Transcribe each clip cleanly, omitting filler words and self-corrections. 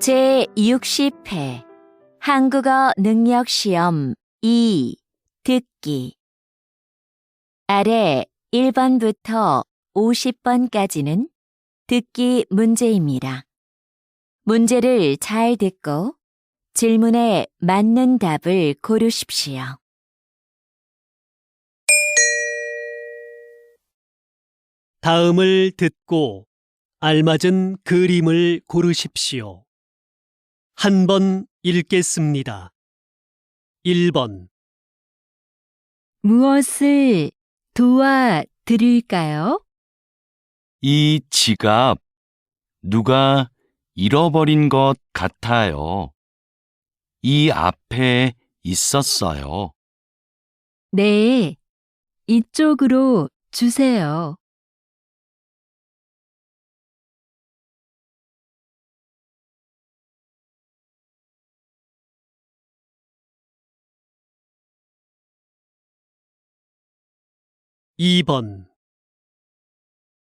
제60회 한국어 능력시험 2 듣기 아래 1번부터 50번까지는 듣기 문제입니다. 문제를 잘 듣고 질문에 맞는 답을 고르십시오. 다음을 듣고 알맞은 그림을 고르십시오. 한 번 읽겠습니다. 1번 무엇을 도와드릴까요? 이 지갑 누가 잃어버린 것 같아요. 이 앞에 있었어요. 네, 이쪽으로 주세요. 2번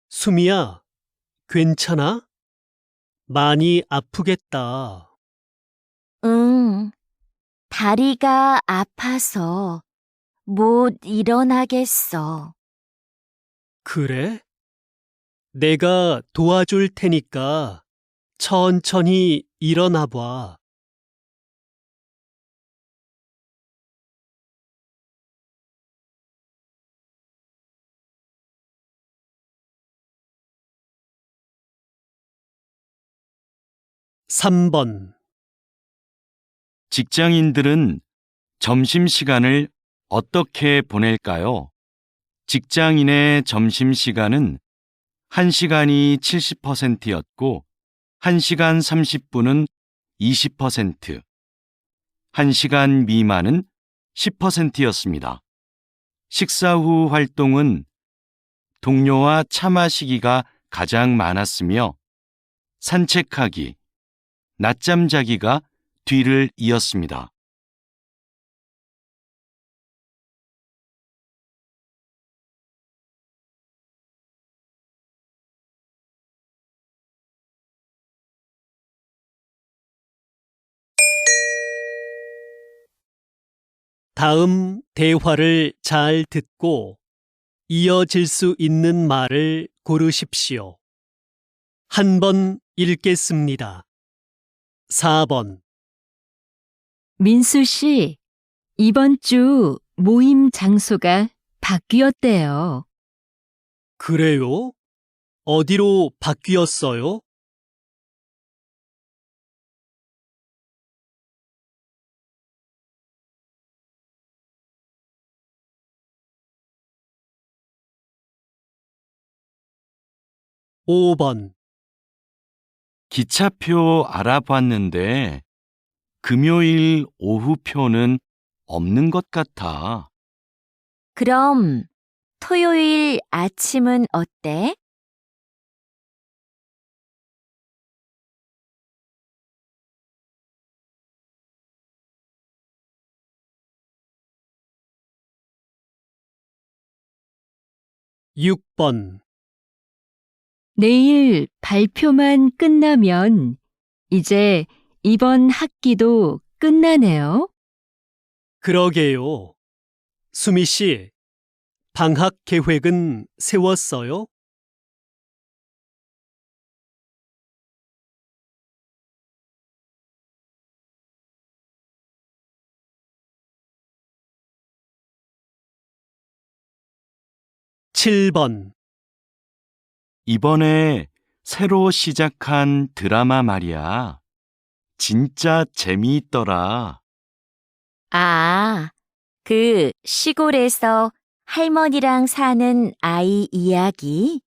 수미야, 괜찮아? 많이 아프겠다. 응, 다리가 아파서 못 일어나겠어. 그래? 내가 도와줄 테니까 천천히 일어나 봐. 3번 직장인들은 점심시간을 어떻게 보낼까요? 직장인의 점심시간은 1시간이 70%였고 1시간 30분은 20%, 1시간 미만은 10%였습니다. 식사 후 활동은 동료와 차 마시기가 가장 많았으며 산책하기, 낮잠 자기가 뒤를 이었습니다. 다음 대화를 잘 듣고 이어질 수 있는 말을 고르십시오. 한 번 읽겠습니다. 4번 민수 씨, 이번 주 모임 장소가 바뀌었대요. 그래요? 어디로 바뀌었어요? 5번 기차표 알아봤는데 금요일 오후표는 없는 것 같아. 그럼 토요일 아침은 어때? 6번 내일 발표만 끝나면 이제 이번 학기도 끝나네요. 그러게요. 수미 씨, 방학 계획은 세웠어요? 7번 이번에 새로 시작한 드라마 말이야. 진짜 재미있더라. 아, 그 시골에서 할머니랑 사는 아이 이야기?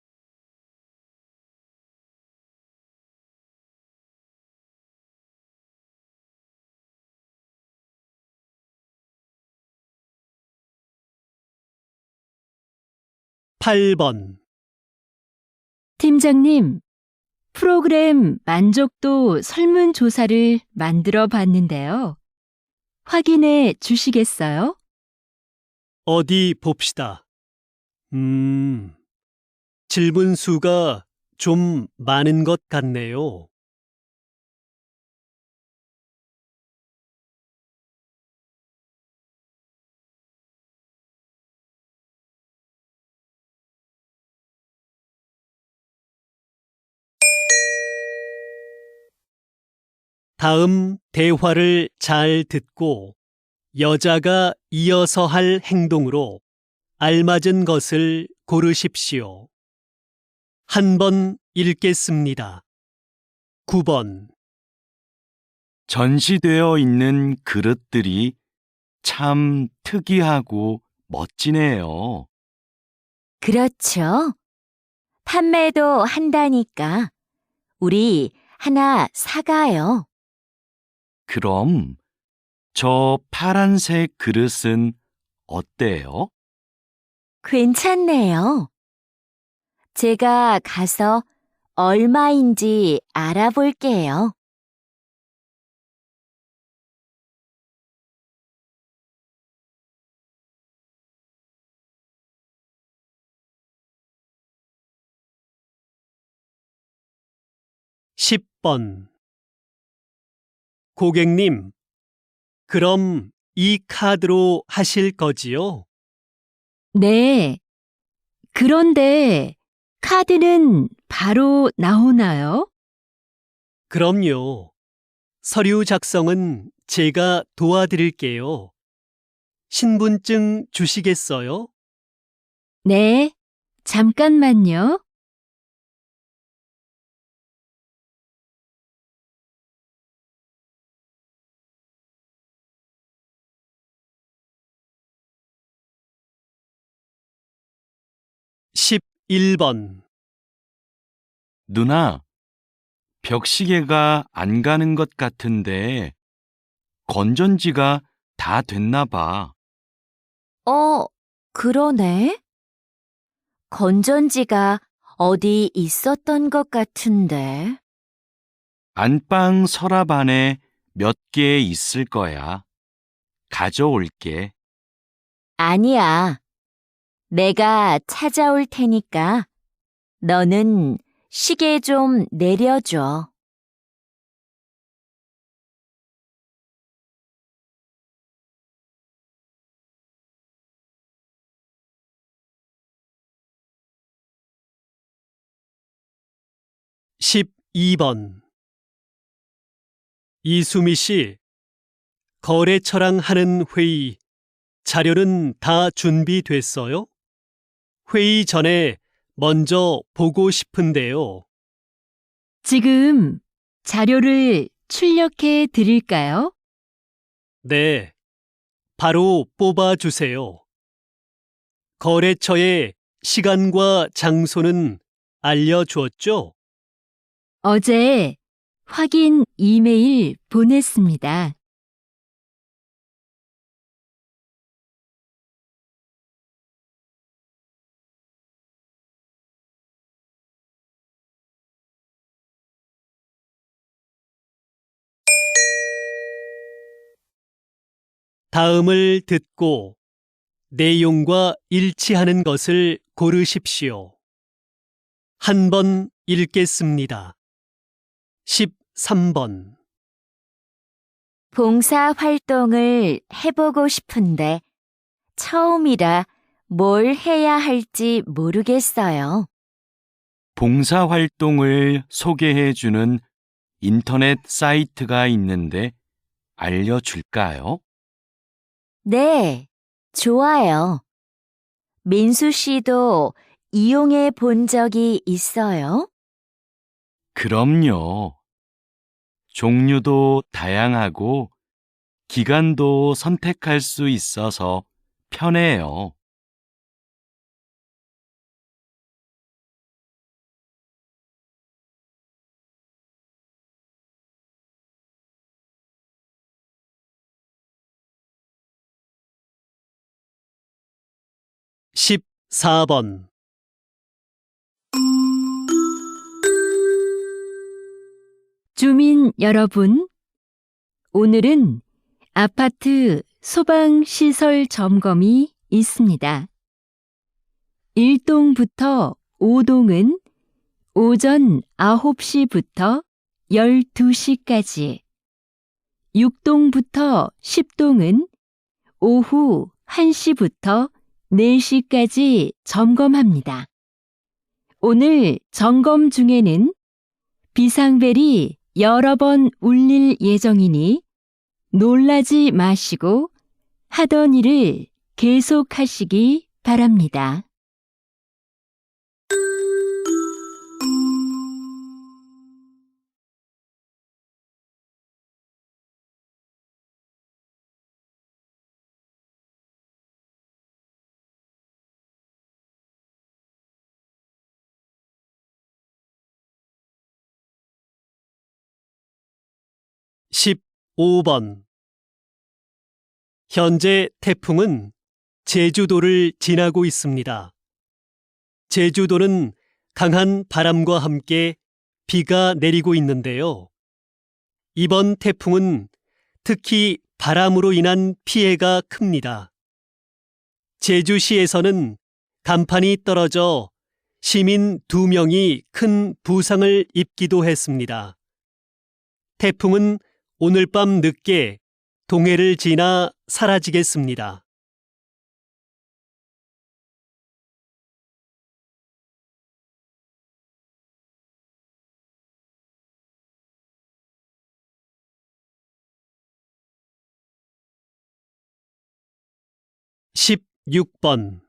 팔 번 팀장님, 프로그램 만족도 설문조사를 만들어 봤는데요. 확인해 주시겠어요? 어디 봅시다. 질문 수가 좀 많은 것 같네요. 다음 대화를 잘 듣고 여자가 이어서 할 행동으로 알맞은 것을 고르십시오. 한 번 읽겠습니다. 9번. 전시되어 있는 그릇들이 참 특이하고 멋지네요. 그렇죠. 판매도 한다니까 우리 하나 사가요. 그럼 저 파란색 그릇은 어때요? 괜찮네요. 제가 가서 얼마인지 알아볼게요. 십 번. 고객님, 그럼 이 카드로 하실 거지요? 네. 그런데 카드는 바로 나오나요? 그럼요. 서류 작성은 제가 도와드릴게요. 신분증 주시겠어요? 네. 잠깐만요. 십일 번. 누나, 벽시계가 안 가는 것 같은데 건전지가 다 됐나 봐. 그러네. 건전지가 어디 있었던 것 같은데. 안방 서랍 안에 몇 개 있을 거야. 가져올게. 아니야. 내가 찾아올 테니까 너는 시계 좀 내려줘. 십이 번. 이수미 씨, 거래처랑 하는 회의, 자료는 다 준비됐어요? 회의 전에 먼저 보고 싶은데요. 지금 자료를 출력해 드릴까요? 네, 바로 뽑아주세요. 거래처의 시간과 장소는 알려주었죠? 어제 확인 이메일 보냈습니다. 다음을 듣고 내용과 일치하는 것을 고르십시오. 한 번 읽겠습니다. 13번. 봉사 활동을 해보고 싶은데 처음이라 뭘 해야 할지 모르겠어요. 봉사활동을 소개해주는 인터넷 사이트가 있는데 알려줄까요? 네, 좋아요. 민수 씨도 이용해 본 적이 있어요? 그럼요. 종류도 다양하고 기간도 선택할 수 있어서 편해요. 십사 번. 주민 여러분, 오늘은 아파트 소방시설 점검이 있습니다. 1동부터 5동은 오전 9시부터 12시까지, 6동부터 10동은 오후 1시부터 4시까지 점검합니다. 오늘 점검 중에는 비상벨이 여러 번 울릴 예정이니 놀라지 마시고 하던 일을 계속하시기 바랍니다. 십오 번 현재 태풍은 제주도를 지나고 있습니다. 제주도는 강한 바람과 함께 비가 내리고 있는데요. 이번 태풍은 특히 바람으로 인한 피해가 큽니다. 제주시에서는 간판이 떨어져 시민 2명이 큰 부상을 입기도 했습니다. 태풍은 오늘 밤 늦게 동해를 지나 사라지겠습니다. 십육 번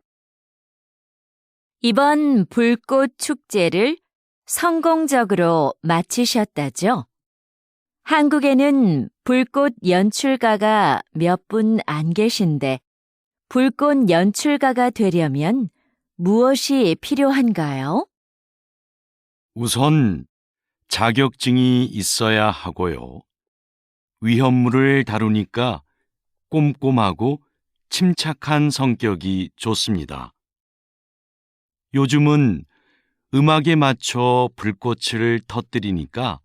이번 불꽃 축제를 성공적으로 마치셨다죠? 한국에는 불꽃 연출가가 몇 분 안 계신데 불꽃 연출가가 되려면 무엇이 필요한가요? 우선 자격증이 있어야 하고요. 위험물을 다루니까 꼼꼼하고 침착한 성격이 좋습니다. 요즘은 음악에 맞춰 불꽃을 터뜨리니까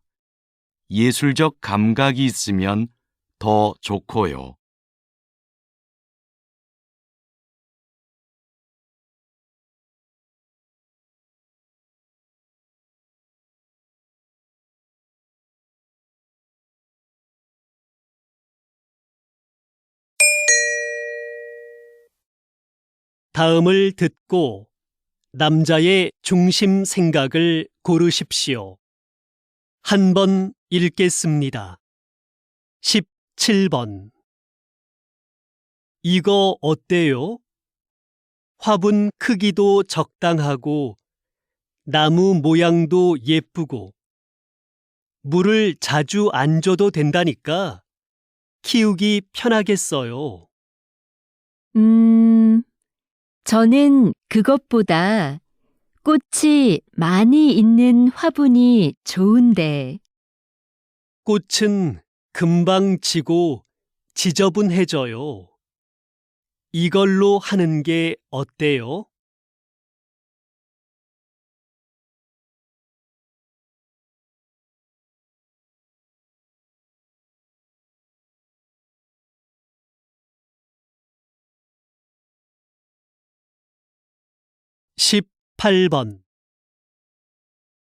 예술적 감각이 있으면 더 좋고요. 다음을 듣고 남자의 중심 생각을 고르십시오. 한 번 읽겠습니다. 17번 이거 어때요? 화분 크기도 적당하고 나무 모양도 예쁘고 물을 자주 안 줘도 된다니까 키우기 편하겠어요. 저는 그것보다 꽃이 많이 있는 화분이 좋은데. 꽃은 금방 지고 지저분해져요. 이걸로 하는 게 어때요? 십팔 번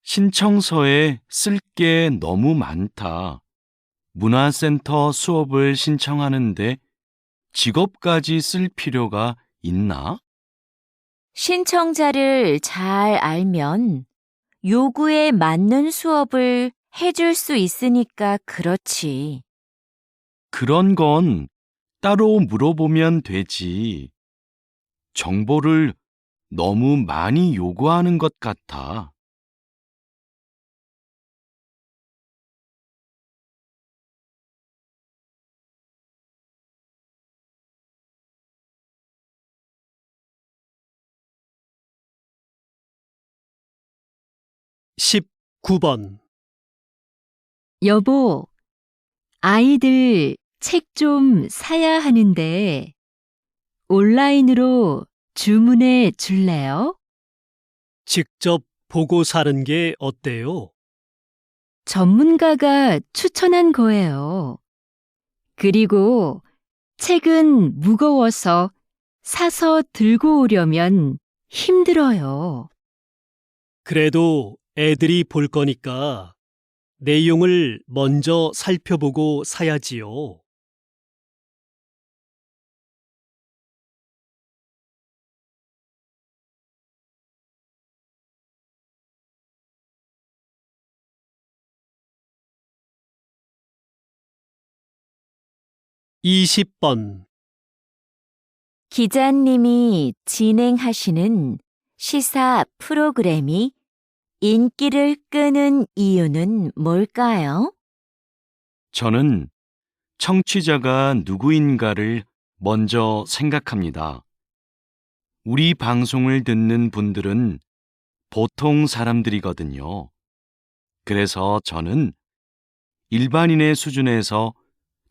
신청서에 쓸 게 너무 많다. 문화센터 수업을 신청하는데 직업까지 쓸 필요가 있나? 신청자를 잘 알면 요구에 맞는 수업을 해줄 수 있으니까 그렇지. 그런 건 따로 물어보면 되지. 정보를 너무 많이 요구하는 것 같아. 십구 번 여보, 아이들 책 좀 사야 하는데 온라인으로 주문해 줄래요? 직접 보고 사는 게 어때요? 전문가가 추천한 거예요. 그리고 책은 무거워서 사서 들고 오려면 힘들어요. 그래도 애들이 볼 거니까 내용을 먼저 살펴보고 사야지요. 20번. 기자님이 진행하시는 시사 프로그램이 인기를 끄는 이유는 뭘까요? 저는 청취자가 누구인가를 먼저 생각합니다. 우리 방송을 듣는 분들은 보통 사람들이거든요. 그래서 저는 일반인의 수준에서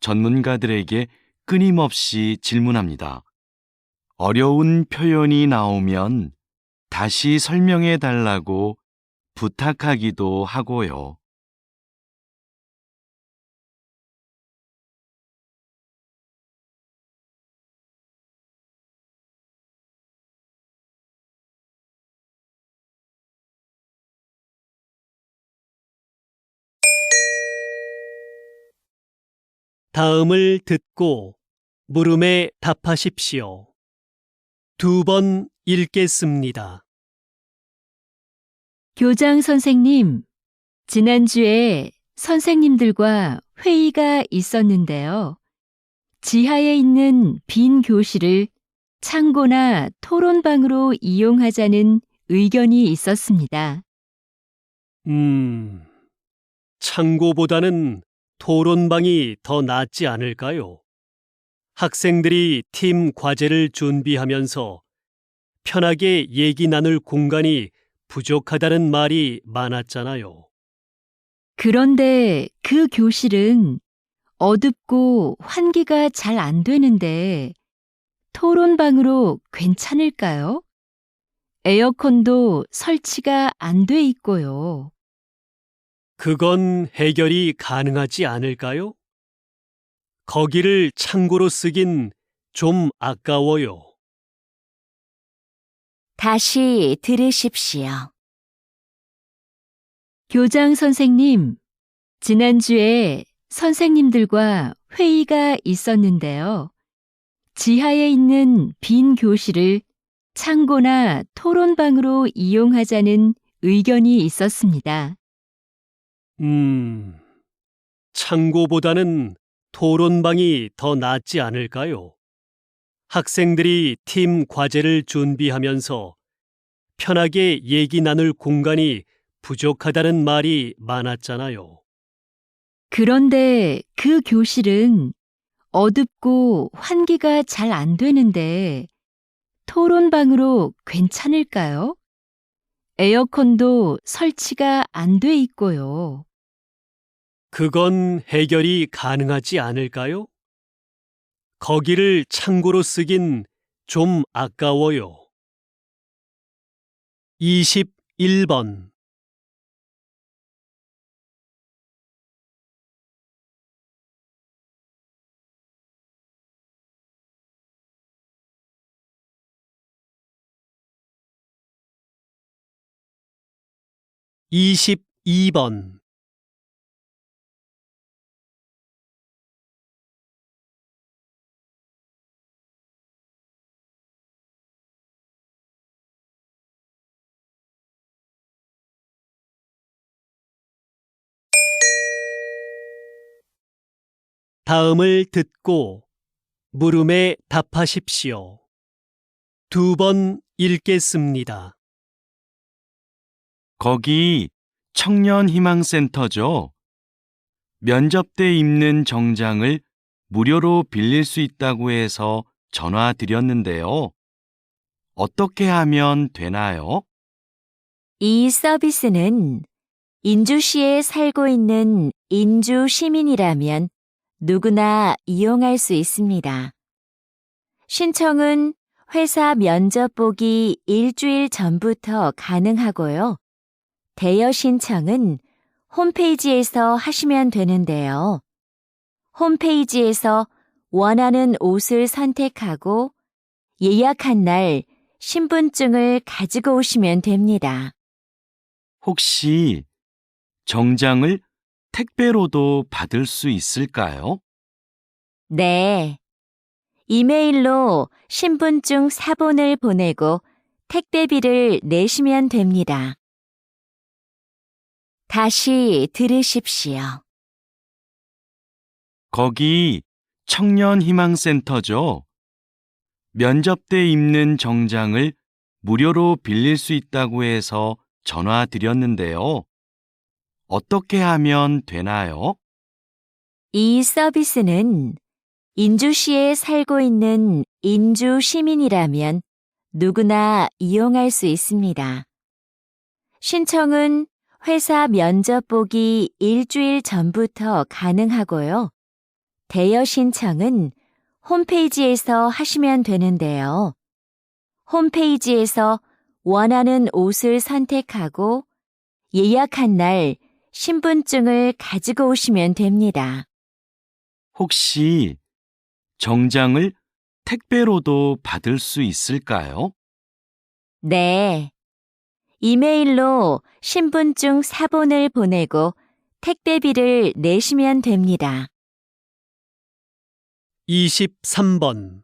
전문가들에게 끊임없이 질문합니다. 어려운 표현이 나오면 다시 설명해 달라고 부탁하기도 하고요. 다음을 듣고 물음에 답하십시오. 2번 읽겠습니다. 교장 선생님, 지난주에 선생님들과 회의가 있었는데요. 지하에 있는 빈 교실을 창고나 토론방으로 이용하자는 의견이 있었습니다. 창고보다는 토론방이 더 낫지 않을까요? 학생들이 팀 과제를 준비하면서 편하게 얘기 나눌 공간이 부족하다는 말이 많았잖아요. 그런데 그 교실은 어둡고 환기가 잘 안 되는데 토론방으로 괜찮을까요? 에어컨도 설치가 안 돼 있고요. 그건 해결이 가능하지 않을까요? 거기를 창고로 쓰긴 좀 아까워요. 다시 들으십시오. 교장 선생님, 지난주에 선생님들과 회의가 있었는데요. 지하에 있는 빈 교실을 창고나 토론방으로 이용하자는 의견이 있었습니다. 창고보다는 토론방이 더 낫지 않을까요? 학생들이 팀 과제를 준비하면서 편하게 얘기 나눌 공간이 부족하다는 말이 많았잖아요. 그런데 그 교실은 어둡고 환기가 잘 안 되는데 토론방으로 괜찮을까요? 에어컨도 설치가 안 돼 있고요. 그건 해결이 가능하지 않을까요? 거기를 창고로 쓰긴 좀 아까워요. 21번. (22번) 다음을 듣고 물음에 답하십시오. 2번 읽겠습니다. 거기 청년희망센터죠? 면접 때 입는 정장을 무료로 빌릴 수 있다고 해서 전화 드렸는데요. 어떻게 하면 되나요? 이 서비스는 인주시에 살고 있는 인주 시민이라면 누구나 이용할 수 있습니다. 신청은 회사 면접 보기 일주일 전부터 가능하고요. 대여 신청은 홈페이지에서 하시면 되는데요. 홈페이지에서 원하는 옷을 선택하고 예약한 날 신분증을 가지고 오시면 됩니다. 혹시 정장을 택배로도 받을 수 있을까요? 네. 이메일로 신분증 사본을 보내고 택배비를 내시면 됩니다. 다시 들으십시오. 거기 청년희망센터죠. 면접 때 입는 정장을 무료로 빌릴 수 있다고 해서 전화드렸는데요. 어떻게 하면 되나요? 이 서비스는 인주시에 살고 있는 인주 시민이라면 누구나 이용할 수 있습니다. 신청은 회사 면접 보기 일주일 전부터 가능하고요. 대여 신청은 홈페이지에서 하시면 되는데요. 홈페이지에서 원하는 옷을 선택하고 예약한 날 신분증을 가지고 오시면 됩니다. 혹시 정장을 택배로도 받을 수 있을까요? 네. 이메일로 신분증 사본을 보내고 택배비를 내시면 됩니다. 23번.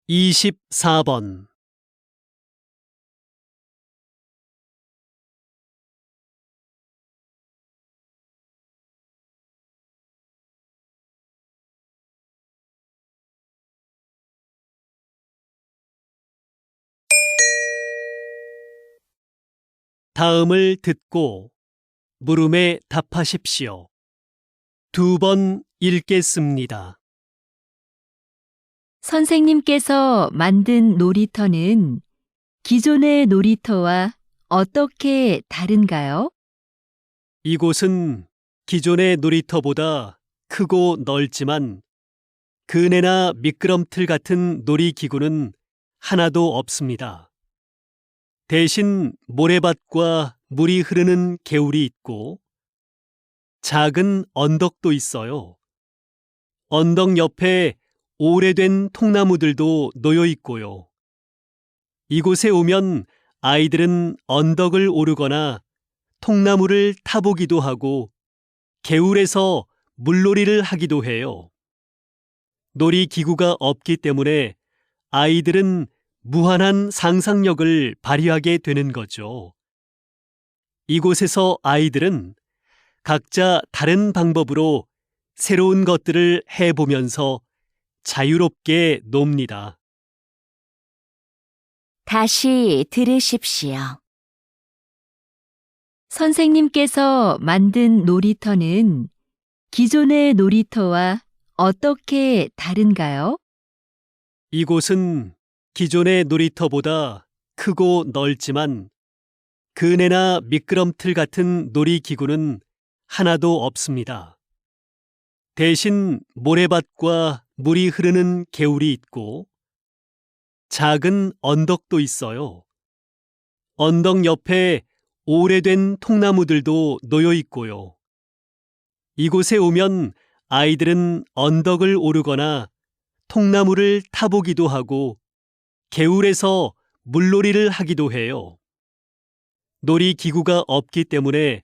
(24번) 다음을 듣고 물음에 답하십시오. 2번 읽겠습니다. 선생님께서 만든 놀이터는 기존의 놀이터와 어떻게 다른가요? 이곳은 기존의 놀이터보다 크고 넓지만 그네나 미끄럼틀 같은 놀이기구는 하나도 없습니다. 대신 모래밭과 물이 흐르는 개울이 있고 작은 언덕도 있어요. 언덕 옆에 오래된 통나무들도 놓여 있고요. 이곳에 오면 아이들은 언덕을 오르거나 통나무를 타보기도 하고 개울에서 물놀이를 하기도 해요. 놀이기구가 없기 때문에 아이들은 무한한 상상력을 발휘하게 되는 거죠. 이곳에서 아이들은 각자 다른 방법으로 새로운 것들을 해보면서 자유롭게 놉니다. 다시 들으십시오. 선생님께서 만든 놀이터는 기존의 놀이터와 어떻게 다른가요? 이곳은 기존의 놀이터보다 크고 넓지만 그네나 미끄럼틀 같은 놀이기구는 하나도 없습니다. 대신 모래밭과 물이 흐르는 개울이 있고 작은 언덕도 있어요. 언덕 옆에 오래된 통나무들도 놓여 있고요. 이곳에 오면 아이들은 언덕을 오르거나 통나무를 타보기도 하고 개울에서 물놀이를 하기도 해요. 놀이기구가 없기 때문에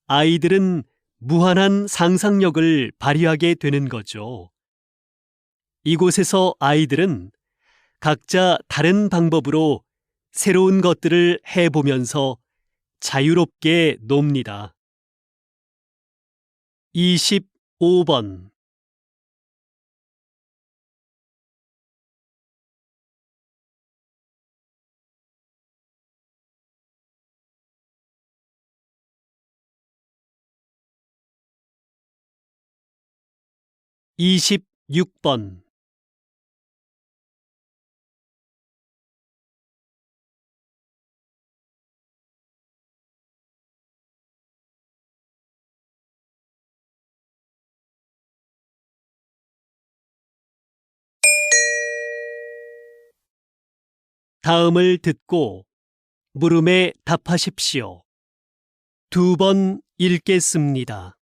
아이들은 무한한 상상력을 발휘하게 되는 거죠. 이곳에서 아이들은 각자 다른 방법으로 새로운 것들을 해보면서 자유롭게 놉니다. 25번. (26번) 다음을 듣고 물음에 답하십시오. 2번 읽겠습니다.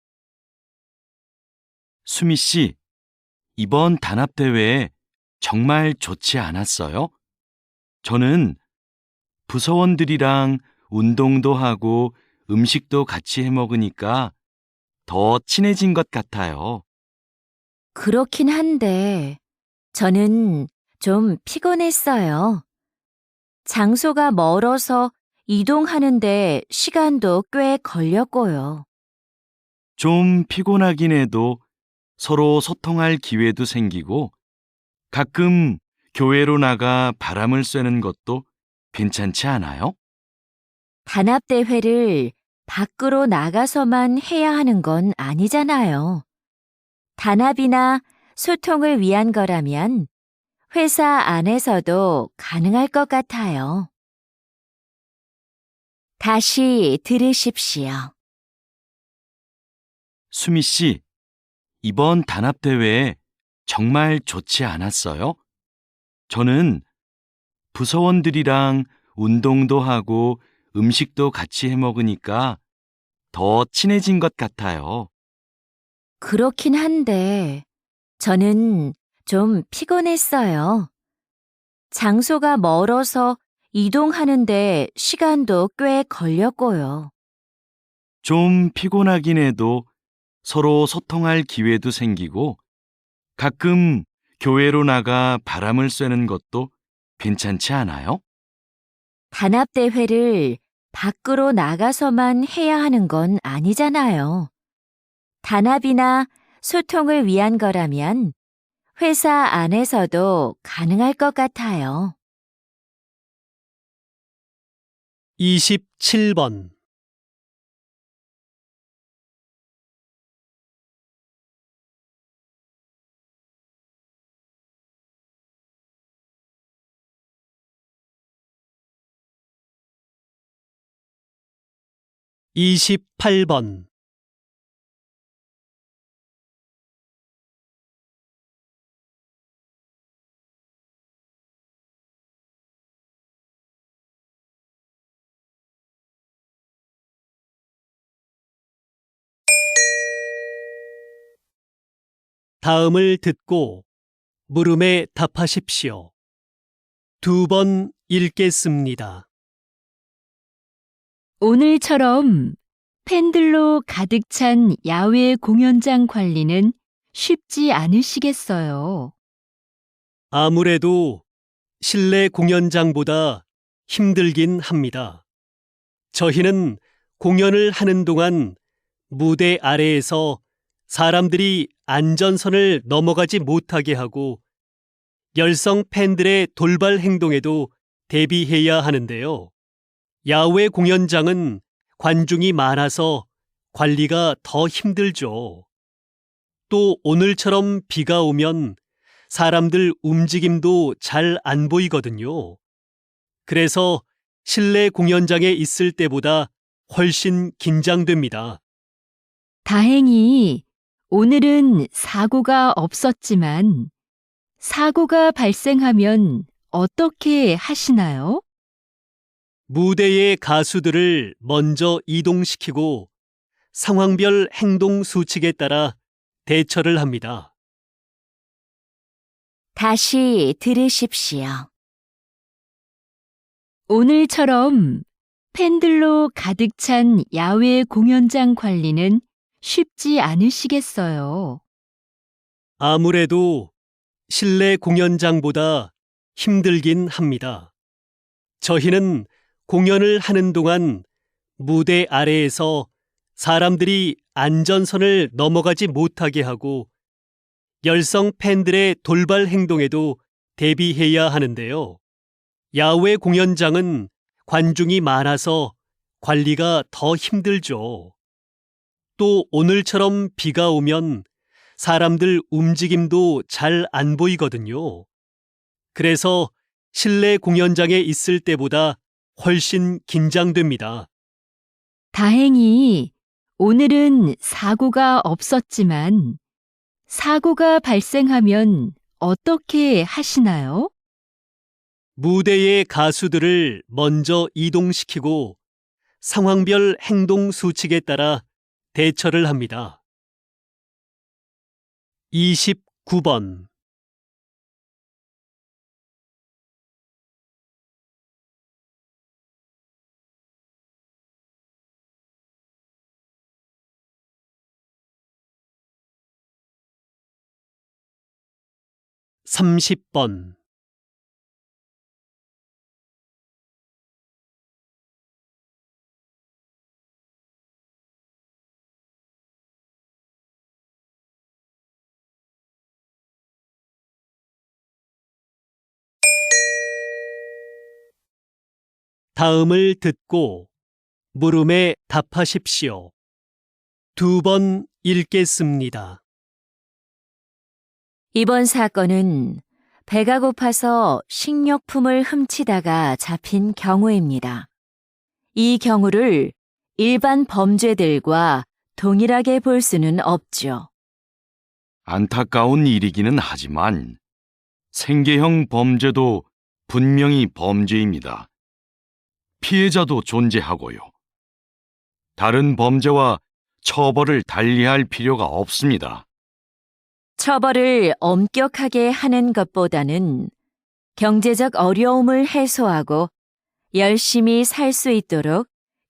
수미 씨, 이번 단합대회 정말 좋지 않았어요? 저는 부서원들이랑 운동도 하고 음식도 같이 해 먹으니까 더 친해진 것 같아요. 그렇긴 한데, 저는 좀 피곤했어요. 장소가 멀어서 이동하는데 시간도 꽤 걸렸고요. 좀 피곤하긴 해도 서로 소통할 기회도 생기고 가끔 교회로 나가 바람을 쐬는 것도 괜찮지 않아요? 단합대회를 밖으로 나가서만 해야 하는 건 아니잖아요. 단합이나 소통을 위한 거라면 회사 안에서도 가능할 것 같아요. 다시 들으십시오. 수미 씨, 이번 단합대회 정말 좋지 않았어요? 저는 부서원들이랑 운동도 하고 음식도 같이 해 먹으니까 더 친해진 것 같아요. 그렇긴 한데, 저는 좀 피곤했어요. 장소가 멀어서 이동하는데 시간도 꽤 걸렸고요. 좀 피곤하긴 해도 서로 소통할 기회도 생기고 가끔 교회로 나가 바람을 쐬는 것도 괜찮지 않아요? 단합대회를 밖으로 나가서만 해야 하는 건 아니잖아요. 단합이나 소통을 위한 거라면 회사 안에서도 가능할 것 같아요. 27번. 이십팔 번. 다음을 듣고 물음에 답하십시오. 2번 읽겠습니다. 오늘처럼 팬들로 가득 찬 야외 공연장 관리는 쉽지 않으시겠어요. 아무래도 실내 공연장보다 힘들긴 합니다. 저희는 공연을 하는 동안 무대 아래에서 사람들이 안전선을 넘어가지 못하게 하고 열성 팬들의 돌발 행동에도 대비해야 하는데요. 야외 공연장은 관중이 많아서 관리가 더 힘들죠. 또 오늘처럼 비가 오면 사람들 움직임도 잘 안 보이거든요. 그래서 실내 공연장에 있을 때보다 훨씬 긴장됩니다. 다행히 오늘은 사고가 없었지만 사고가 발생하면 어떻게 하시나요? 무대의 가수들을 먼저 이동시키고 상황별 행동 수칙에 따라 대처를 합니다. 다시 들으십시오. 오늘처럼 팬들로 가득 찬 야외 공연장 관리는 쉽지 않으시겠어요. 아무래도 실내 공연장보다 힘들긴 합니다. 저희는 공연을 하는 동안 무대 아래에서 사람들이 안전선을 넘어가지 못하게 하고 열성 팬들의 돌발 행동에도 대비해야 하는데요. 야외 공연장은 관중이 많아서 관리가 더 힘들죠. 또 오늘처럼 비가 오면 사람들 움직임도 잘 안 보이거든요. 그래서 실내 공연장에 있을 때보다 훨씬 긴장됩니다. 다행히 오늘은 사고가 없었지만 사고가 발생하면 어떻게 하시나요? 무대의 가수들을 먼저 이동시키고 상황별 행동 수칙에 따라 대처를 합니다. 29번. 30번. 다음을 듣고 물음에 답하십시오. 2번 읽겠습니다. 이번 사건은 배가 고파서 식료품을 훔치다가 잡힌 경우입니다. 이 경우를 일반 범죄들과 동일하게 볼 수는 없죠. 안타까운 일이기는 하지만 생계형 범죄도 분명히 범죄입니다. 피해자도 존재하고요. 다른 범죄와 처벌을 달리할 필요가 없습니다. 처벌을 엄격하게 하는 것보다는 경제적 어려움을 해소하고 열심히 살 수 있도록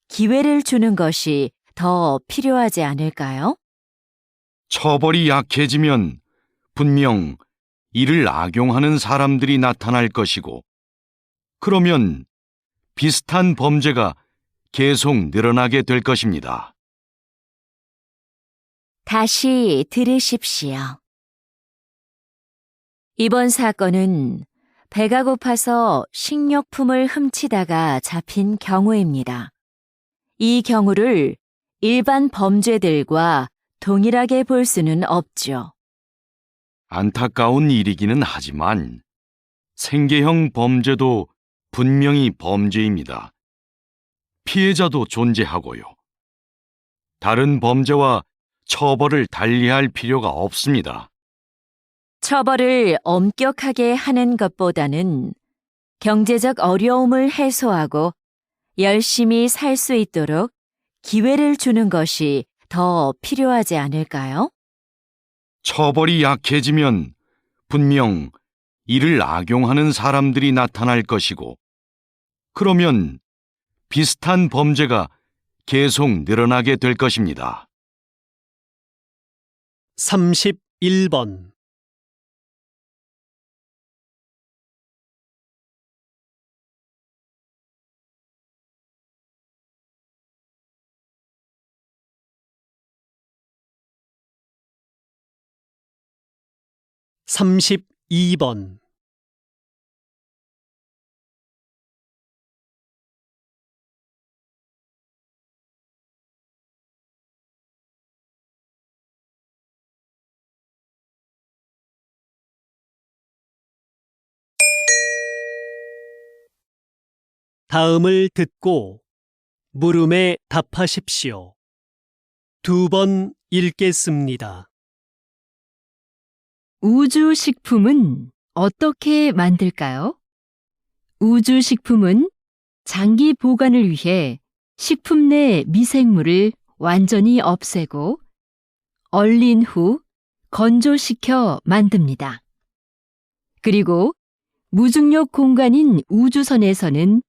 기회를 주는 것이 더 필요하지 않을까요? 처벌이 약해지면 분명 이를 악용하는 사람들이 나타날 것이고, 그러면 비슷한 범죄가 계속 늘어나게 될 것입니다. 다시 들으십시오. 이번 사건은 배가 고파서 식료품을 훔치다가 잡힌 경우입니다. 이 경우를 일반 범죄들과 동일하게 볼 수는 없죠. 안타까운 일이기는 하지만 생계형 범죄도 분명히 범죄입니다. 피해자도 존재하고요. 다른 범죄와 처벌을 달리할 필요가 없습니다. 처벌을 엄격하게 하는 것보다는 경제적 어려움을 해소하고 열심히 살 수 있도록 기회를 주는 것이 더 필요하지 않을까요? 처벌이 약해지면 분명 이를 악용하는 사람들이 나타날 것이고, 그러면 비슷한 범죄가 계속 늘어나게 될 것입니다. 31번. (32번) 다음을 듣고 물음에 답하십시오. 2번 읽겠습니다. 우주식품은 어떻게 만들까요? 우주식품은 장기 보관을 위해 식품 내 미생물을 완전히 없애고 얼린 후 건조시켜 만듭니다. 그리고 무중력 공간인 우주선에서는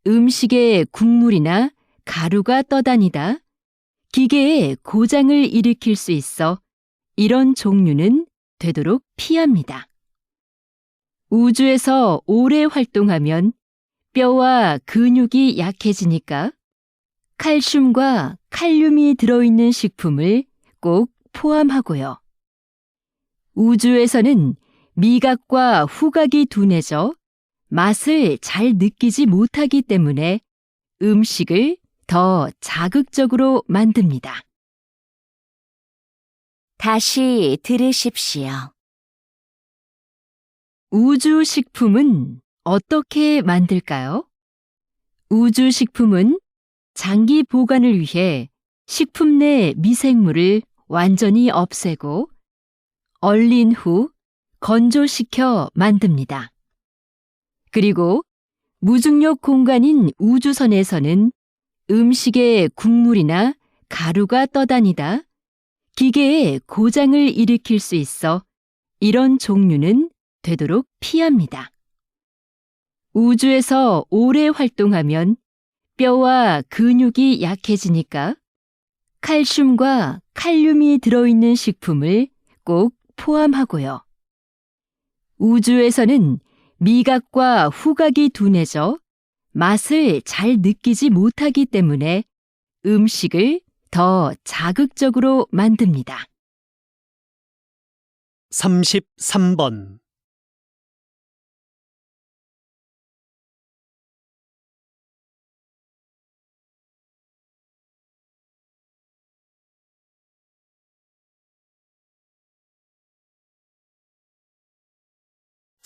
음식에 국물이나 가루가 떠다니다 기계에 고장을 일으킬 수 있어 이런 종류는 되도록 피합니다. 우주에서 오래 활동하면 뼈와 근육이 약해지니까 칼슘과 칼륨이 들어있는 식품을 꼭 포함하고요. 우주에서는 미각과 후각이 둔해져 맛을 잘 느끼지 못하기 때문에 음식을 더 자극적으로 만듭니다. 다시 들으십시오. 우주식품은 어떻게 만들까요? 우주식품은 장기 보관을 위해 식품 내 미생물을 완전히 없애고 얼린 후 건조시켜 만듭니다. 그리고 무중력 공간인 우주선에서는 음식에 국물이나 가루가 떠다니다 기계에 고장을 일으킬 수 있어 이런 종류는 되도록 피합니다. 우주에서 오래 활동하면 뼈와 근육이 약해지니까 칼슘과 칼륨이 들어있는 식품을 꼭 포함하고요. 우주에서는 미각과 후각이 둔해져 맛을 잘 느끼지 못하기 때문에 음식을 더 자극적으로 만듭니다. 33번.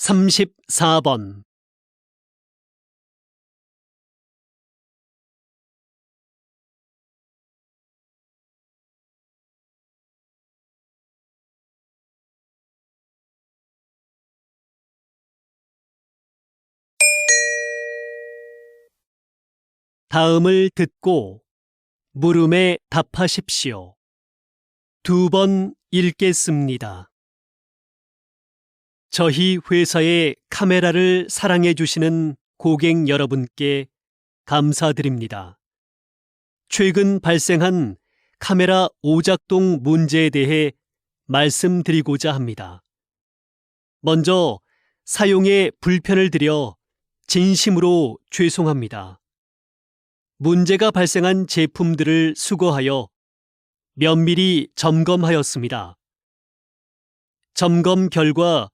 삼십사 번. 다음을 듣고 물음에 답하십시오. 2번 읽겠습니다. 저희 회사의 카메라를 사랑해 주시는 고객 여러분께 감사드립니다. 최근 발생한 카메라 오작동 문제에 대해 말씀드리고자 합니다. 먼저 사용에 불편을 드려 진심으로 죄송합니다. 문제가 발생한 제품들을 수거하여 면밀히 점검하였습니다. 점검 결과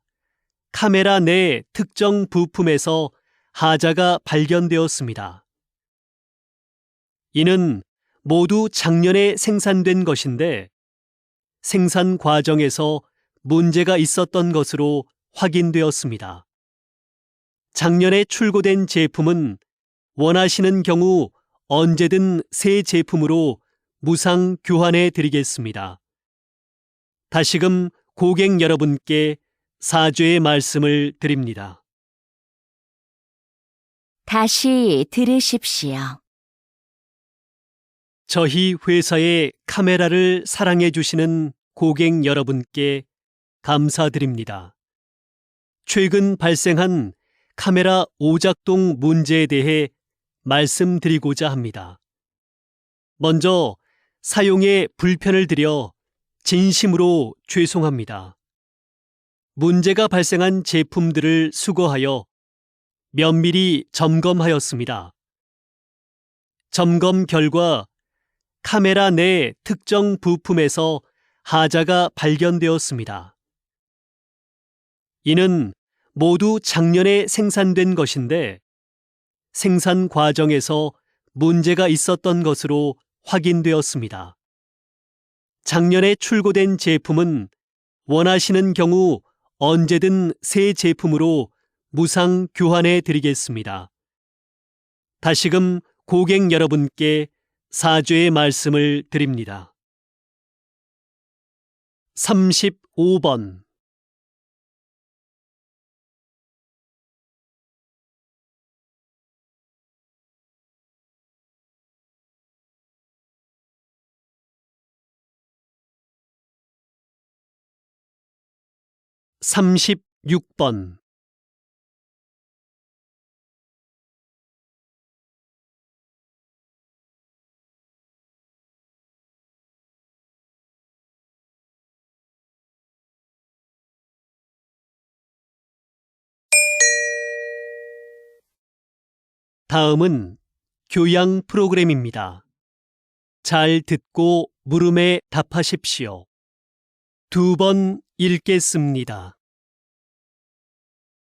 카메라 내 특정 부품에서 하자가 발견되었습니다. 이는 모두 작년에 생산된 것인데 생산 과정에서 문제가 있었던 것으로 확인되었습니다. 작년에 출고된 제품은 원하시는 경우 언제든 새 제품으로 무상 교환해 드리겠습니다. 다시금 고객 여러분께 사죄의 말씀을 드립니다. 다시 들으십시오. 저희 회사의 카메라를 사랑해 주시는 고객 여러분께 감사드립니다. 최근 발생한 카메라 오작동 문제에 대해 말씀드리고자 합니다. 먼저 사용에 불편을 드려 진심으로 죄송합니다. 문제가 발생한 제품들을 수거하여 면밀히 점검하였습니다. 점검 결과 카메라 내 특정 부품에서 하자가 발견되었습니다. 이는 모두 작년에 생산된 것인데 생산 과정에서 문제가 있었던 것으로 확인되었습니다. 작년에 출고된 제품은 원하시는 경우 언제든 새 제품으로 무상 교환해 드리겠습니다. 다시금 고객 여러분께 사죄의 말씀을 드립니다. 35번. 삼십육 번. 다음은 교양 프로그램입니다. 잘 듣고 물음에 답하십시오. 2번 읽겠습니다.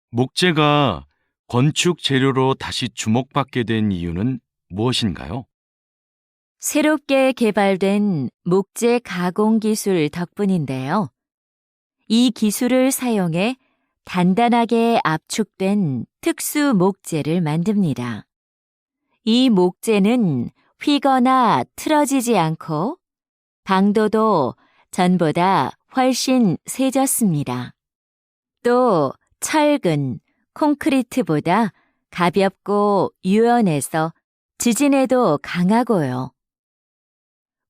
목재가 건축 재료로 다시 주목받게 된 이유는 무엇인가요? 새롭게 개발된 목재 가공 기술 덕분인데요. 이 기술을 사용해 단단하게 압축된 특수 목재를 만듭니다. 이 목재는 휘거나 틀어지지 않고 방도도 전보다 훨씬 세졌습니다. 또 철근, 콘크리트보다 가볍고 유연해서 지진에도 강하고요.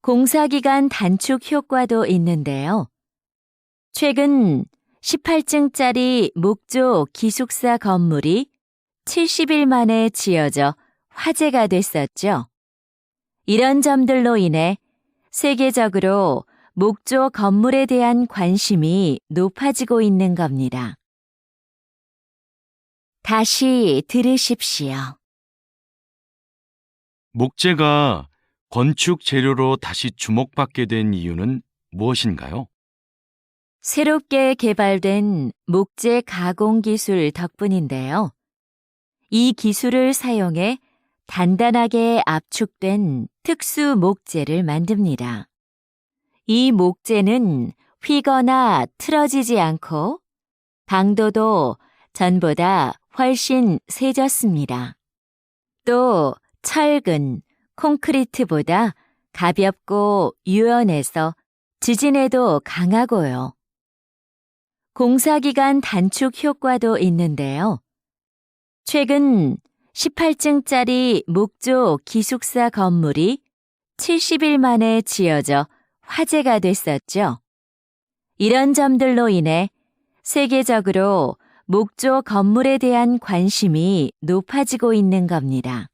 공사기간 단축 효과도 있는데요. 최근 18층짜리 목조 기숙사 건물이 70일 만에 지어져 화제가 됐었죠. 이런 점들로 인해 세계적으로 목조 건물에 대한 관심이 높아지고 있는 겁니다. 다시 들으십시오. 목재가 건축 재료로 다시 주목받게 된 이유는 무엇인가요? 새롭게 개발된 목재 가공 기술 덕분인데요. 이 기술을 사용해 단단하게 압축된 특수 목재를 만듭니다. 이 목재는 휘거나 틀어지지 않고 방도도 전보다 훨씬 세졌습니다. 또 철근, 콘크리트보다 가볍고 유연해서 지진에도 강하고요. 공사기간 단축 효과도 있는데요. 최근 18층짜리 목조 기숙사 건물이 70일 만에 지어져 화제가 됐었죠. 이런 점들로 인해 세계적으로 목조 건물에 대한 관심이 높아지고 있는 겁니다.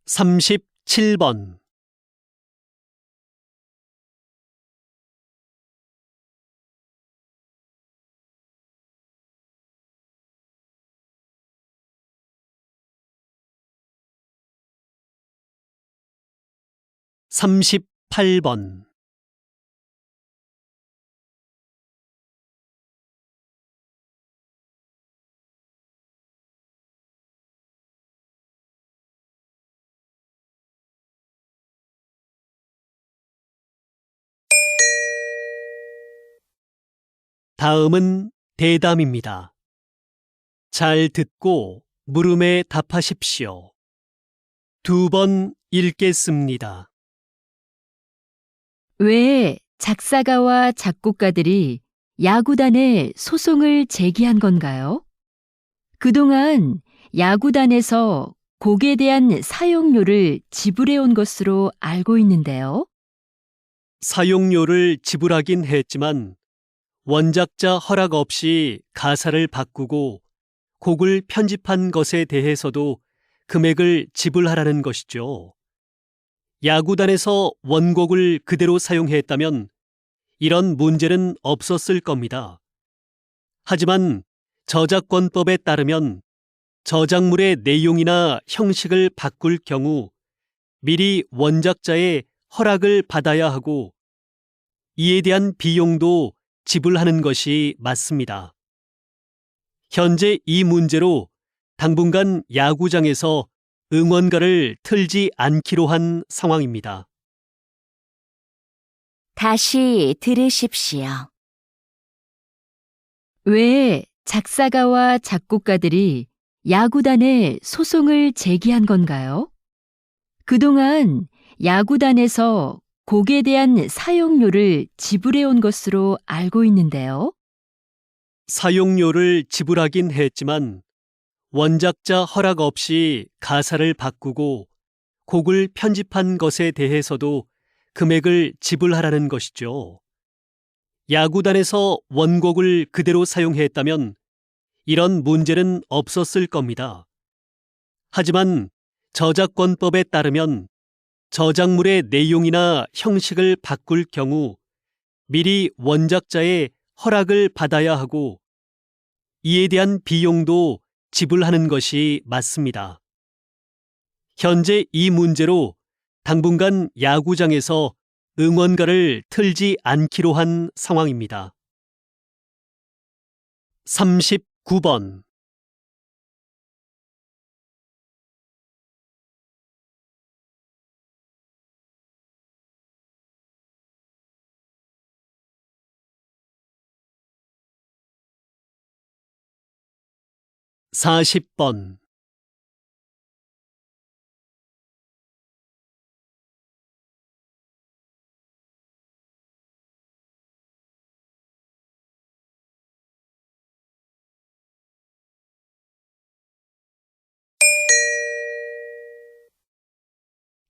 37번. 삼십팔 번. 다음은 대담입니다. 잘 듣고 물음에 답하십시오. 2번 읽겠습니다. 왜 작사가와 작곡가들이 야구단에 소송을 제기한 건가요? 그동안 야구단에서 곡에 대한 사용료를 지불해온 것으로 알고 있는데요. 사용료를 지불하긴 했지만 원작자 허락 없이 가사를 바꾸고 곡을 편집한 것에 대해서도 금액을 지불하라는 것이죠. 야구단에서 원곡을 그대로 사용했다면 이런 문제는 없었을 겁니다. 하지만 저작권법에 따르면 저작물의 내용이나 형식을 바꿀 경우 미리 원작자의 허락을 받아야 하고 이에 대한 비용도 지불하는 것이 맞습니다. 현재 이 문제로 당분간 야구장에서 응원가를 틀지 않기로 한 상황입니다. 다시 들으십시오. 왜 작사가와 작곡가들이 야구단에 소송을 제기한 건가요? 그동안 야구단에서 곡에 대한 사용료를 지불해온 것으로 알고 있는데요. 사용료를 지불하긴 했지만 원작자 허락 없이 가사를 바꾸고 곡을 편집한 것에 대해서도 금액을 지불하라는 것이죠. 야구단에서 원곡을 그대로 사용했다면 이런 문제는 없었을 겁니다. 하지만 저작권법에 따르면 저작물의 내용이나 형식을 바꿀 경우 미리 원작자의 허락을 받아야 하고 이에 대한 비용도 지불하는 것이 맞습니다. 현재 이 문제로 당분간 야구장에서 응원가를 틀지 않기로 한 상황입니다. 39번. (40번)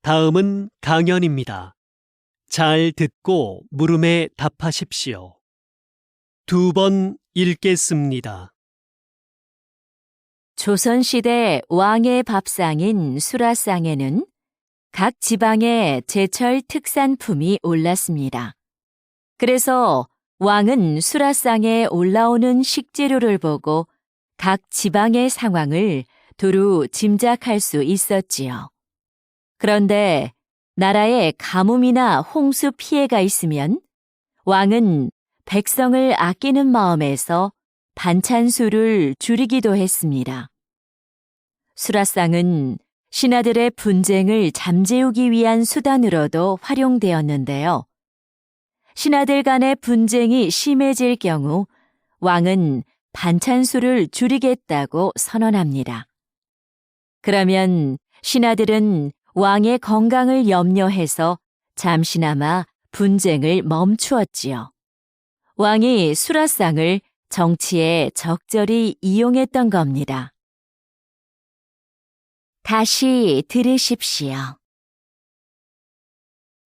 다음은 강연입니다. 잘 듣고 물음에 답하십시오. 2번 읽겠습니다. 조선시대 왕의 밥상인 수라상에는 각 지방의 제철 특산품이 올랐습니다. 그래서 왕은 수라상에 올라오는 식재료를 보고 각 지방의 상황을 두루 짐작할 수 있었지요. 그런데 나라에 가뭄이나 홍수 피해가 있으면 왕은 백성을 아끼는 마음에서 반찬 수를 줄이기도 했습니다. 수라상은 신하들의 분쟁을 잠재우기 위한 수단으로도 활용되었는데요. 신하들 간의 분쟁이 심해질 경우 왕은 반찬 수를 줄이겠다고 선언합니다. 그러면 신하들은 왕의 건강을 염려해서 잠시나마 분쟁을 멈추었지요. 왕이 수라상을 정치에 적절히 이용했던 겁니다. 다시 들으십시오.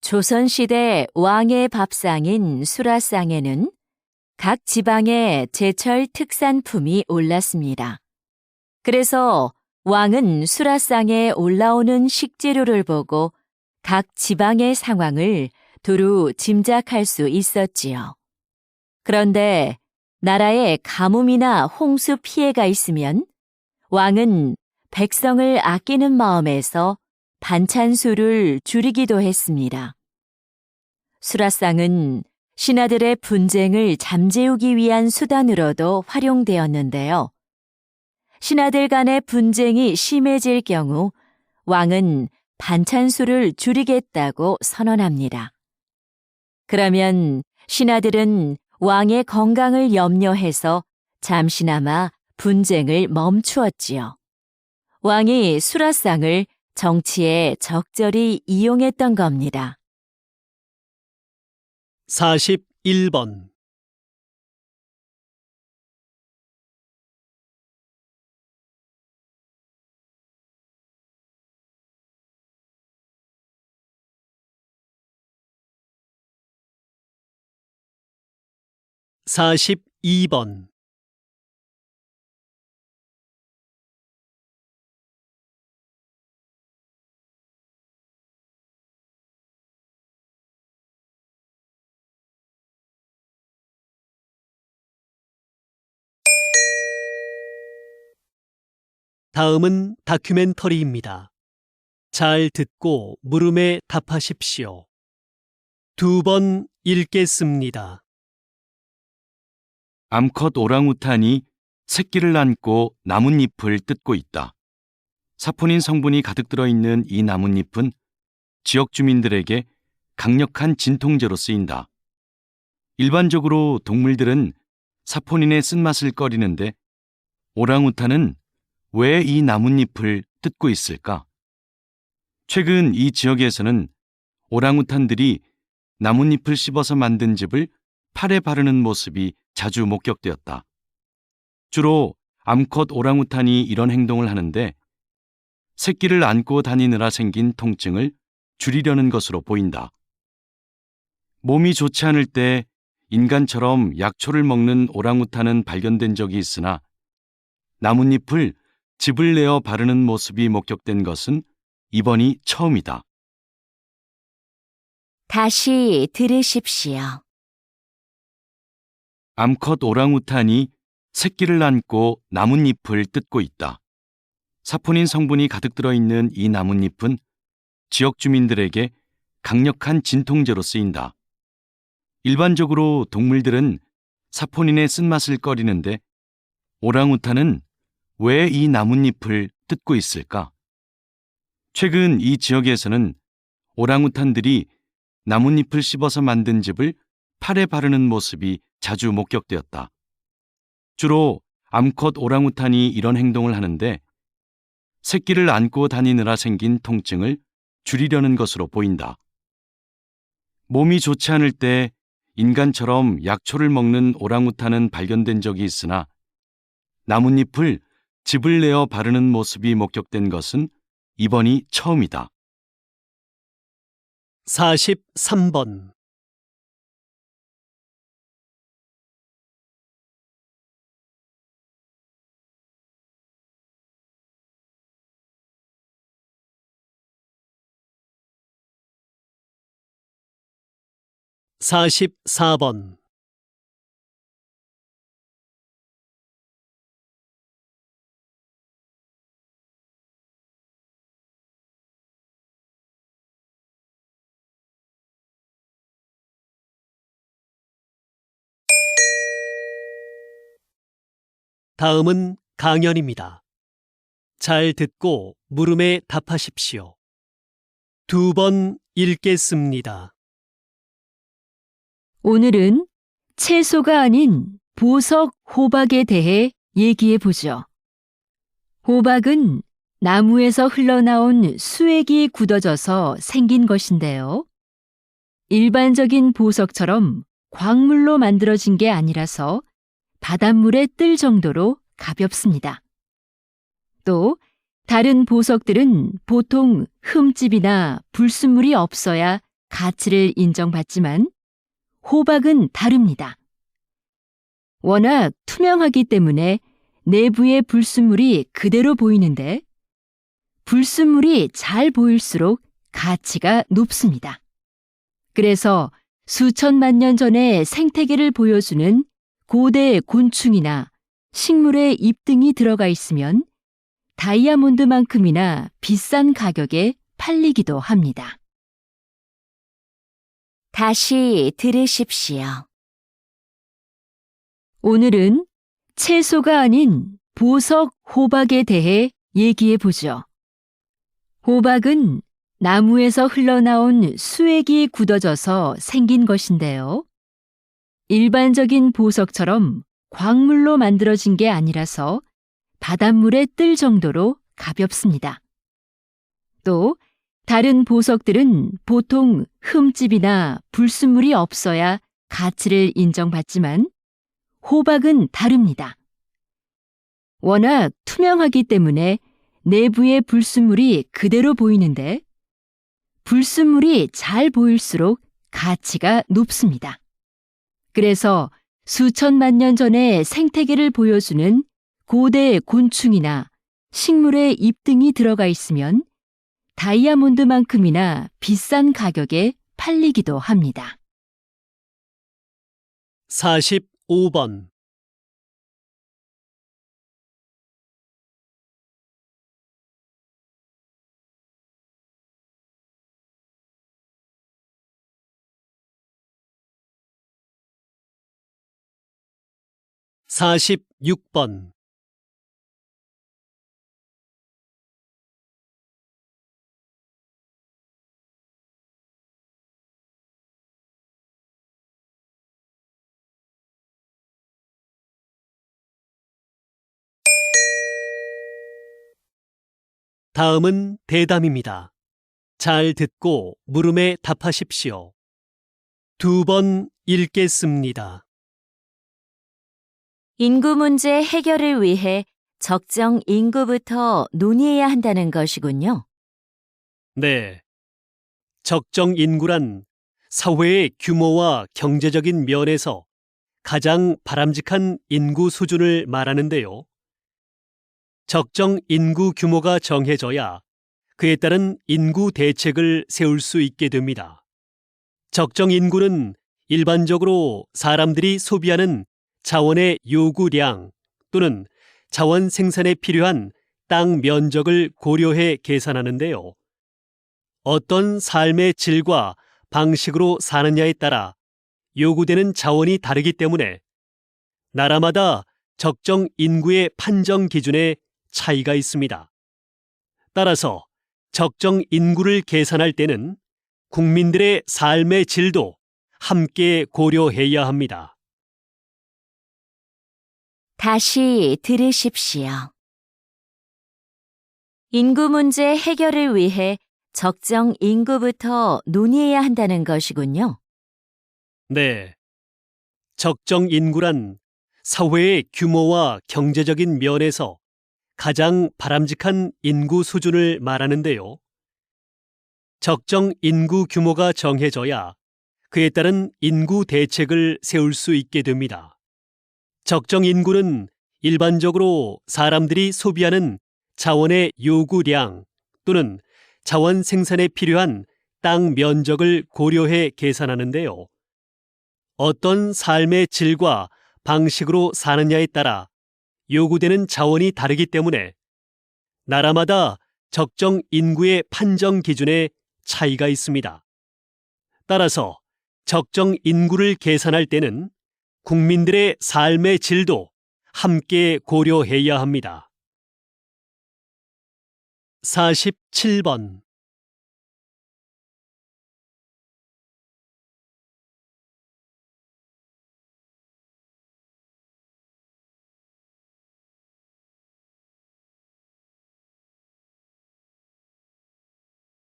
조선시대 왕의 밥상인 수라상에는 각 지방의 제철 특산품이 올랐습니다. 그래서 왕은 수라상에 올라오는 식재료를 보고 각 지방의 상황을 두루 짐작할 수 있었지요. 그런데 나라에 가뭄이나 홍수 피해가 있으면 왕은 백성을 아끼는 마음에서 반찬 수를 줄이기도 했습니다. 수라상은 신하들의 분쟁을 잠재우기 위한 수단으로도 활용되었는데요. 신하들 간의 분쟁이 심해질 경우 왕은 반찬 수를 줄이겠다고 선언합니다. 그러면 신하들은 왕의 건강을 염려해서 잠시나마 분쟁을 멈추었지요. 왕이 수라상을 정치에 적절히 이용했던 겁니다. 41번. (42번) 다음은 다큐멘터리입니다. 잘 듣고 물음에 답하십시오. 2번 읽겠습니다. 암컷 오랑우탄이 새끼를 안고 나뭇잎을 뜯고 있다. 사포닌 성분이 가득 들어있는 이 나뭇잎은 지역 주민들에게 강력한 진통제로 쓰인다. 일반적으로 동물들은 사포닌의 쓴맛을 꺼리는데 오랑우탄은 왜 이 나뭇잎을 뜯고 있을까? 최근 이 지역에서는 오랑우탄들이 나뭇잎을 씹어서 만든 즙을 팔에 바르는 모습이 자주 목격되었다. 주로 암컷 오랑우탄이 이런 행동을 하는데 새끼를 안고 다니느라 생긴 통증을 줄이려는 것으로 보인다. 몸이 좋지 않을 때 인간처럼 약초를 먹는 오랑우탄은 발견된 적이 있으나 나뭇잎을 즙을 내어 바르는 모습이 목격된 것은 이번이 처음이다. 다시 들으십시오. 암컷 오랑우탄이 새끼를 안고 나뭇잎을 뜯고 있다. 사포닌 성분이 가득 들어있는 이 나뭇잎은 지역 주민들에게 강력한 진통제로 쓰인다. 일반적으로 동물들은 사포닌의 쓴맛을 꺼리는데 오랑우탄은 왜 이 나뭇잎을 뜯고 있을까? 최근 이 지역에서는 오랑우탄들이 나뭇잎을 씹어서 만든 즙을 팔에 바르는 모습이 자주 목격되었다. 주로 암컷 오랑우탄이 이런 행동을 하는데 새끼를 안고 다니느라 생긴 통증을 줄이려는 것으로 보인다. 몸이 좋지 않을 때 인간처럼 약초를 먹는 오랑우탄은 발견된 적이 있으나 나뭇잎을 즙을 내어 바르는 모습이 목격된 것은 이번이 처음이다. 43번 (44번) 다음은 강연입니다. 잘 듣고 물음에 답하십시오. 2번 읽겠습니다. 오늘은 채소가 아닌 보석 호박에 대해 얘기해 보죠. 호박은 나무에서 흘러나온 수액이 굳어져서 생긴 것인데요. 일반적인 보석처럼 광물로 만들어진 게 아니라서 바닷물에 뜰 정도로 가볍습니다. 또 다른 보석들은 보통 흠집이나 불순물이 없어야 가치를 인정받지만 호박은 다릅니다. 워낙 투명하기 때문에 내부의 불순물이 그대로 보이는데 불순물이 잘 보일수록 가치가 높습니다. 그래서 수천만 년 전의 생태계를 보여주는 고대 곤충이나 식물의 잎 등이 들어가 있으면 다이아몬드만큼이나 비싼 가격에 팔리기도 합니다. 다시 들으십시오. 오늘은 채소가 아닌 보석 호박에 대해 얘기해 보죠. 호박은 나무에서 흘러나온 수액이 굳어져서 생긴 것인데요. 일반적인 보석처럼 광물로 만들어진 게 아니라서 바닷물에 뜰 정도로 가볍습니다. 또 다른 보석들은 보통 흠집이나 불순물이 없어야 가치를 인정받지만 호박은 다릅니다. 워낙 투명하기 때문에 내부의 불순물이 그대로 보이는데 불순물이 잘 보일수록 가치가 높습니다. 그래서 수천만 년 전의 생태계를 보여주는 고대 곤충이나 식물의 잎 등이 들어가 있으면 다이아몬드만큼이나 비싼 가격에 팔리기도 합니다. 45번. (46번) 다음은 대담입니다. 잘 듣고 물음에 답하십시오. 2번 읽겠습니다. 인구 문제 해결을 위해 적정 인구부터 논의해야 한다는 것이군요. 네. 적정 인구란 사회의 규모와 경제적인 면에서 가장 바람직한 인구 수준을 말하는데요. 적정 인구 규모가 정해져야 그에 따른 인구 대책을 세울 수 있게 됩니다. 적정 인구는 일반적으로 사람들이 소비하는 자원의 요구량 또는 자원 생산에 필요한 땅 면적을 고려해 계산하는데요. 어떤 삶의 질과 방식으로 사느냐에 따라 요구되는 자원이 다르기 때문에 나라마다 적정 인구의 판정 기준에 차이가 있습니다. 따라서 적정 인구를 계산할 때는 국민들의 삶의 질도 함께 고려해야 합니다. 다시 들으십시오. 인구 문제 해결을 위해 적정 인구부터 논의해야 한다는 것이군요. 네. 적정 인구란 사회의 규모와 경제적인 면에서 가장 바람직한 인구 수준을 말하는데요. 적정 인구 규모가 정해져야 그에 따른 인구 대책을 세울 수 있게 됩니다. 적정 인구는 일반적으로 사람들이 소비하는 자원의 요구량 또는 자원 생산에 필요한 땅 면적을 고려해 계산하는데요. 어떤 삶의 질과 방식으로 사느냐에 따라 요구되는 자원이 다르기 때문에 나라마다 적정 인구의 판정 기준에 차이가 있습니다. 따라서 적정 인구를 계산할 때는 국민들의 삶의 질도 함께 고려해야 합니다. 47번.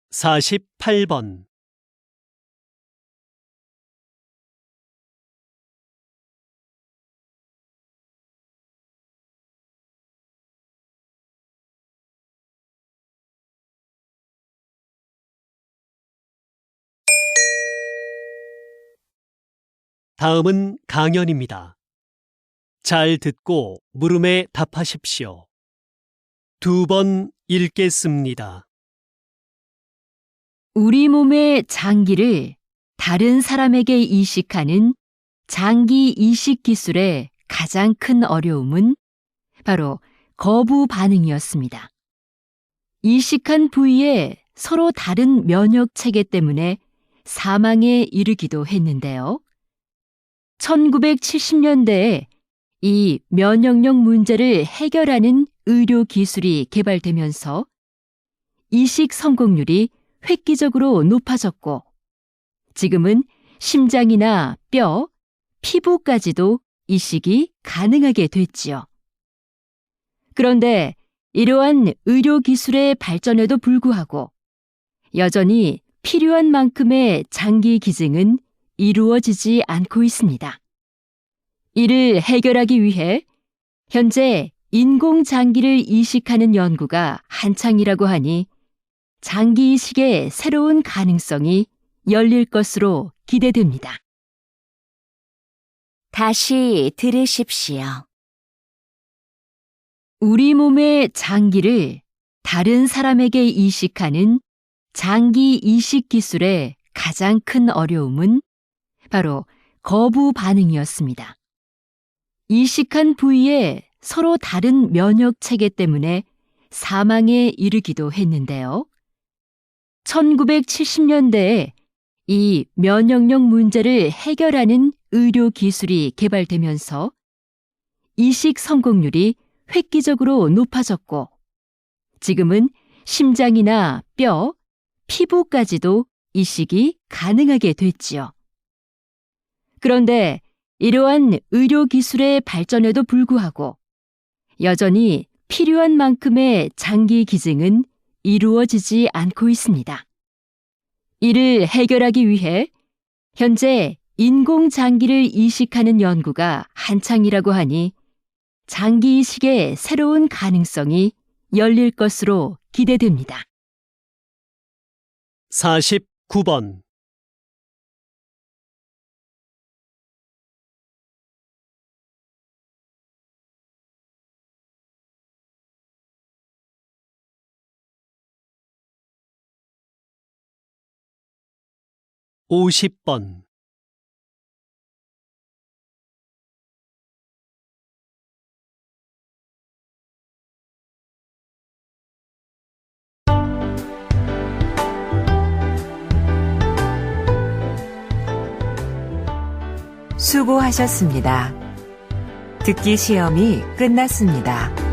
48번. '다음은 강연입니다. 잘 듣고 물음에 답하십시오. 2번 읽겠습니다. 우리 몸의 장기를 다른 사람에게 이식하는 장기 이식 기술의 가장 큰 어려움은 바로 거부 반응이었습니다. 이식한 부위에 서로 다른 면역 체계 때문에 사망에 이르기도 했는데요. 1970년대에 이 면역력 문제를 해결하는 의료 기술이 개발되면서 이식 성공률이 획기적으로 높아졌고, 지금은 심장이나 뼈, 피부까지도 이식이 가능하게 됐지요. 그런데 이러한 의료 기술의 발전에도 불구하고 여전히 필요한 만큼의 장기 기증은 이루어지지 않고 있습니다. 이를 해결하기 위해 현재 인공장기를 이식하는 연구가 한창이라고 하니 장기 이식의 새로운 가능성이 열릴 것으로 기대됩니다. 다시 들으십시오. 우리 몸의 장기를 다른 사람에게 이식하는 장기 이식 기술의 가장 큰 어려움은 바로 거부 반응이었습니다. 이식한 부위에 서로 다른 면역 체계 때문에 사망에 이르기도 했는데요. 1970년대에 이 면역력 문제를 해결하는 의료 기술이 개발되면서 이식 성공률이 획기적으로 높아졌고, 지금은 심장이나 뼈, 피부까지도 이식이 가능하게 됐지요. 그런데 이러한 의료 기술의 발전에도 불구하고 여전히 필요한 만큼의 장기 기증은 이루어지지 않고 있습니다. 이를 해결하기 위해 현재 인공장기를 이식하는 연구가 한창이라고 하니 장기 이식의 새로운 가능성이 열릴 것으로 기대됩니다. 49번. 50번. '수고하셨습니다. 듣기 시험이 끝났습니다.